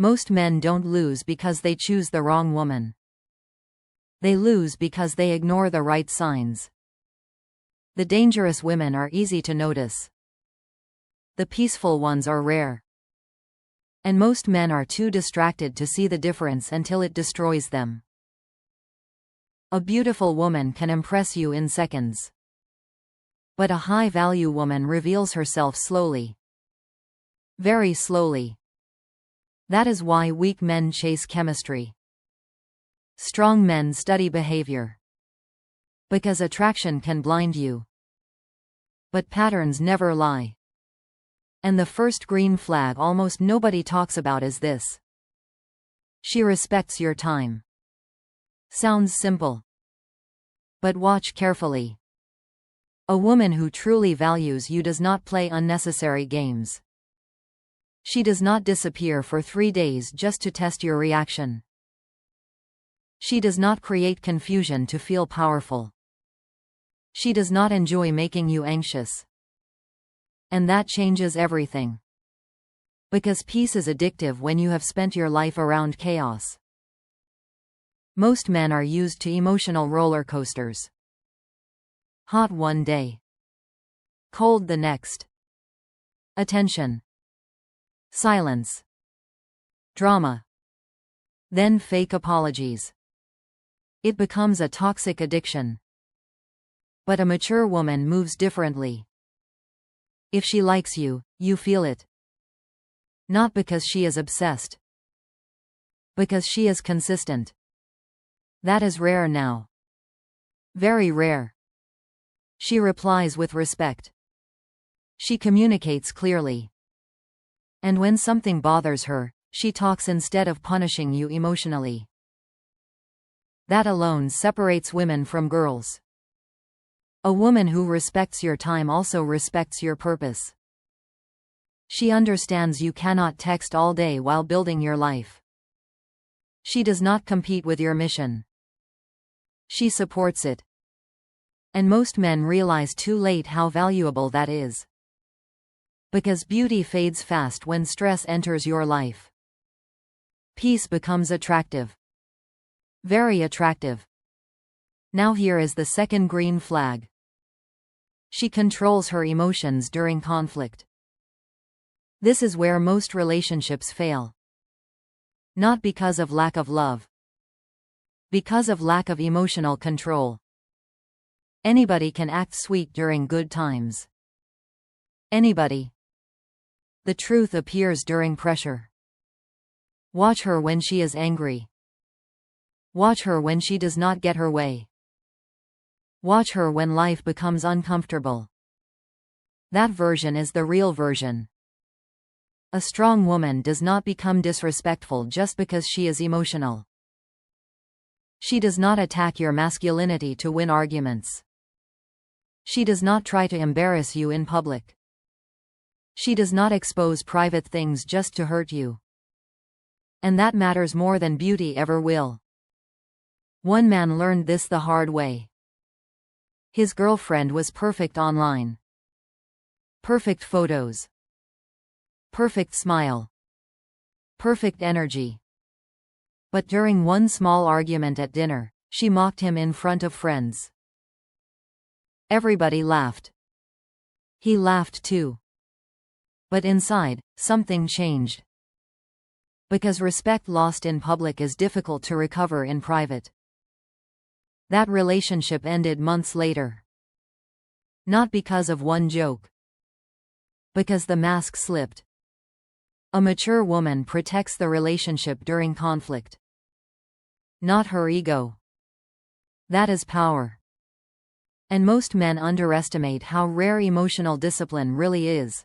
Most men don't lose because they choose the wrong woman. They lose because they ignore the right signs. The dangerous women are easy to notice. The peaceful ones are rare. And most men are too distracted to see the difference until it destroys them. A beautiful woman can impress you in seconds. But a high-value woman reveals herself slowly. Very slowly. That is why weak men chase chemistry. Strong men study behavior. Because attraction can blind you. But patterns never lie. And the first green flag almost nobody talks about is this. She respects your time. Sounds simple. But watch carefully. A woman who truly values you does not play unnecessary games. She does not disappear for 3 days just to test your reaction. She does not create confusion to feel powerful. She does not enjoy making you anxious. And that changes everything. Because peace is addictive when you have spent your life around chaos. Most men are used to emotional roller coasters. Hot one day. Cold the next. Attention. Silence. Drama. Then fake apologies. It becomes a toxic addiction. But a mature woman moves differently. If she likes you, you feel it. Not because she is obsessed. Because she is consistent. That is rare now. Very rare. She replies with respect. She communicates clearly. And when something bothers her, she talks instead of punishing you emotionally. That alone separates women from girls. A woman who respects your time also respects your purpose. She understands you cannot text all day while building your life. She does not compete with your mission. She supports it. And most men realize too late how valuable that is. Because beauty fades fast when stress enters your life. Peace becomes attractive. Very attractive. Now here is the second green flag. She controls her emotions during conflict. This is where most relationships fail. Not because of lack of love. Because of lack of emotional control. Anybody can act sweet during good times. Anybody. The truth appears during pressure. Watch her when she is angry. Watch her when she does not get her way. Watch her when life becomes uncomfortable. That version is the real version. A strong woman does not become disrespectful just because she is emotional. She does not attack your masculinity to win arguments. She does not try to embarrass you in public. She does not expose private things just to hurt you. And that matters more than beauty ever will. One man learned this the hard way. His girlfriend was perfect online. Perfect photos. Perfect smile. Perfect energy. But during one small argument at dinner, she mocked him in front of friends. Everybody laughed. He laughed too. But inside, something changed. Because respect lost in public is difficult to recover in private. That relationship ended months later. Not because of one joke. Because the mask slipped. A mature woman protects the relationship during conflict. Not her ego. That is power. And most men underestimate how rare emotional discipline really is.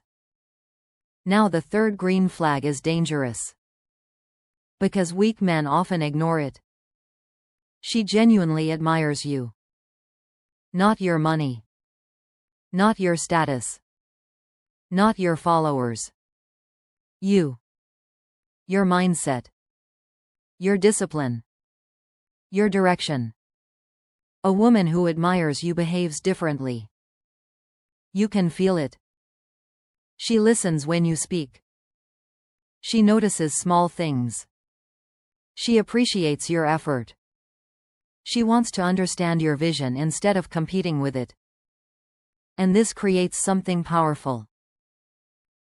Now the third green flag is dangerous. Because weak men often ignore it. She genuinely admires you. Not your money. Not your status. Not your followers. You. Your mindset. Your discipline. Your direction. A woman who admires you behaves differently. You can feel it. She listens when you speak. She notices small things. She appreciates your effort. She wants to understand your vision instead of competing with it. And this creates something powerful.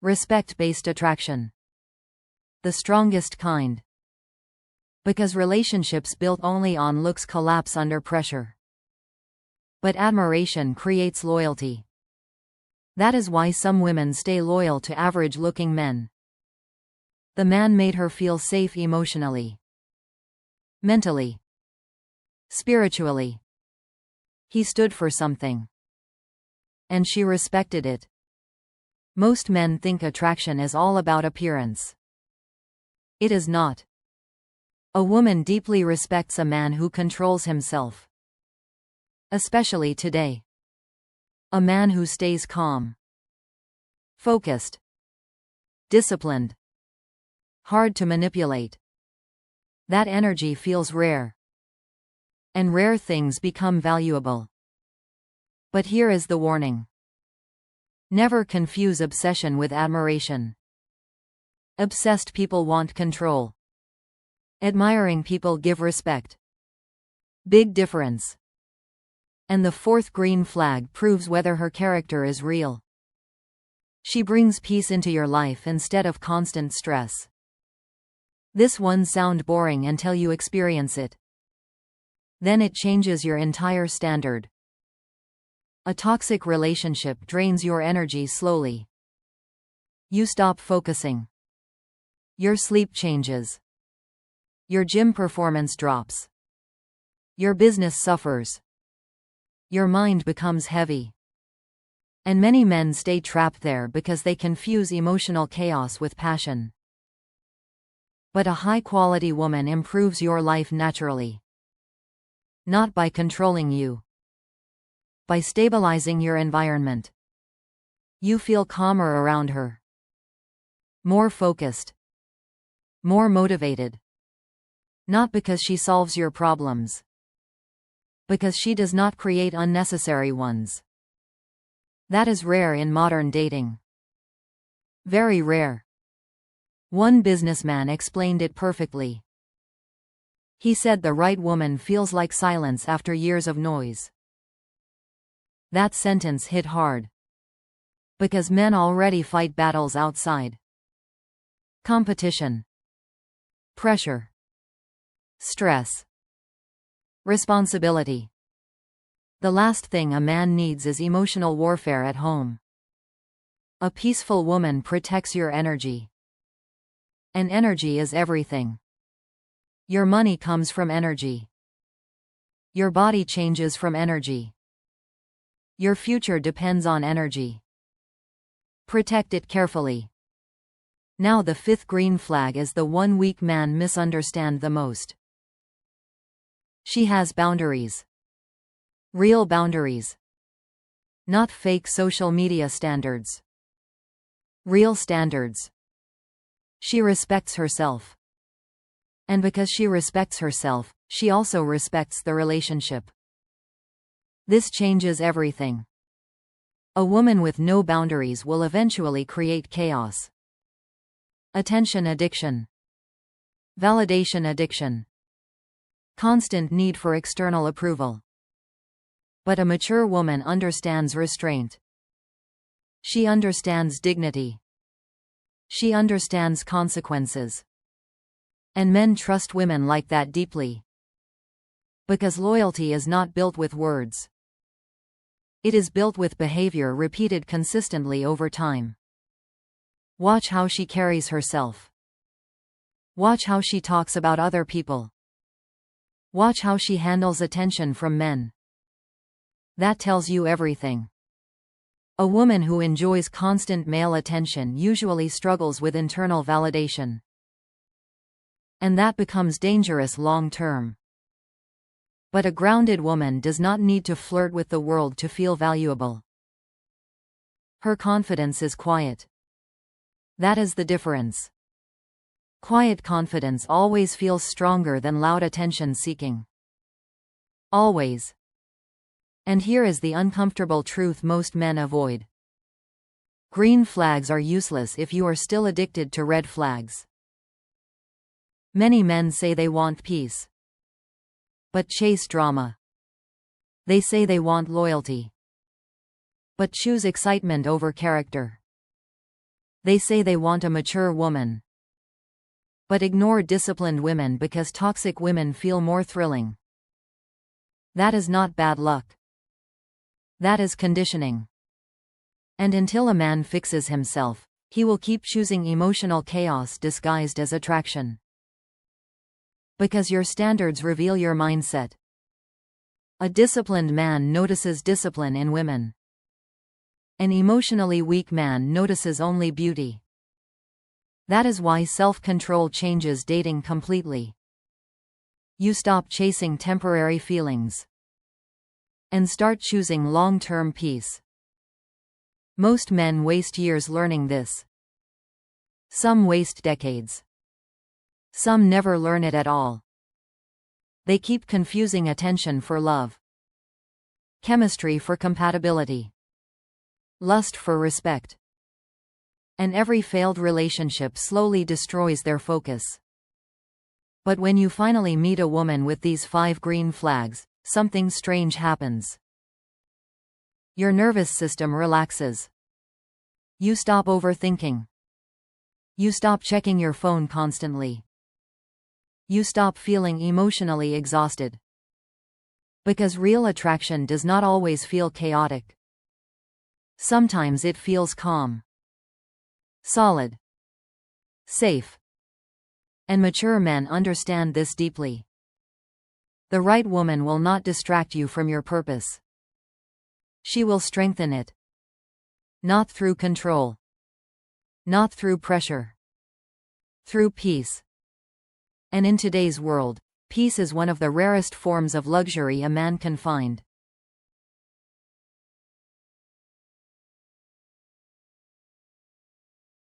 Respect-based attraction. The strongest kind. Because relationships built only on looks collapse under pressure. But admiration creates loyalty. That is why some women stay loyal to average-looking men. The man made her feel safe emotionally, mentally, spiritually. He stood for something. And she respected it. Most men think attraction is all about appearance. It is not. A woman deeply respects a man who controls himself. Especially today. A man who stays calm, focused, disciplined, hard to manipulate. That energy feels rare. And rare things become valuable. But here is the warning. Never confuse obsession with admiration. Obsessed people want control. Admiring people give respect. Big difference. And the fourth green flag proves whether her character is real. She brings peace into your life instead of constant stress. This one sounds boring until you experience it. Then it changes your entire standard. A toxic relationship drains your energy slowly. You stop focusing. Your sleep changes. Your gym performance drops. Your business suffers. Your mind becomes heavy. And many men stay trapped there because they confuse emotional chaos with passion. But a high-quality woman improves your life naturally. Not by controlling you. By stabilizing your environment. You feel calmer around her. More focused. More motivated. Not because she solves your problems. Because she does not create unnecessary ones. That is rare in modern dating. Very rare. One businessman explained it perfectly. He said the right woman feels like silence after years of noise. That sentence hit hard. Because men already fight battles outside. Competition. Pressure. Stress. Responsibility. The last thing a man needs is emotional warfare at home. A peaceful woman protects your energy. And energy is everything. Your money comes from energy. Your body changes from energy. Your future depends on energy. Protect it carefully. Now the fifth green flag is the one weak man misunderstands the most. She has boundaries. Real boundaries. Not fake social media standards. Real standards. She respects herself. And because she respects herself, she also respects the relationship. This changes everything. A woman with no boundaries will eventually create chaos. Attention addiction. Validation addiction. Constant need for external approval. But a mature woman understands restraint. She understands dignity. She understands consequences. And men trust women like that deeply. Because loyalty is not built with words. It is built with behavior repeated consistently over time. Watch how she carries herself. Watch how she talks about other people. Watch how she handles attention from men. That tells you everything. A woman who enjoys constant male attention usually struggles with internal validation. And that becomes dangerous long term. But a grounded woman does not need to flirt with the world to feel valuable. Her confidence is quiet. That is the difference. Quiet confidence always feels stronger than loud attention seeking. Always. And here is the uncomfortable truth most men avoid. Green flags are useless if you are still addicted to red flags. Many men say they want peace, but chase drama. They say they want loyalty, but choose excitement over character. They say they want a mature woman, but ignore disciplined women because toxic women feel more thrilling. That is not bad luck. That is conditioning. And until a man fixes himself, he will keep choosing emotional chaos disguised as attraction. Because your standards reveal your mindset. A disciplined man notices discipline in women. An emotionally weak man notices only beauty. That is why self-control changes dating completely. You stop chasing temporary feelings and start choosing long-term peace. Most men waste years learning this. Some waste decades. Some never learn it at all. They keep confusing attention for love, chemistry for compatibility, lust for respect. And every failed relationship slowly destroys their focus. But when you finally meet a woman with these 5 green flags, something strange happens. Your nervous system relaxes. You stop overthinking. You stop checking your phone constantly. You stop feeling emotionally exhausted. Because real attraction does not always feel chaotic. Sometimes it feels calm, solid, safe. And mature men understand this deeply. The right woman will not distract you from your purpose. She will strengthen it. Not through control. Not through pressure. Through peace. And in today's world, peace is one of the rarest forms of luxury a man can find.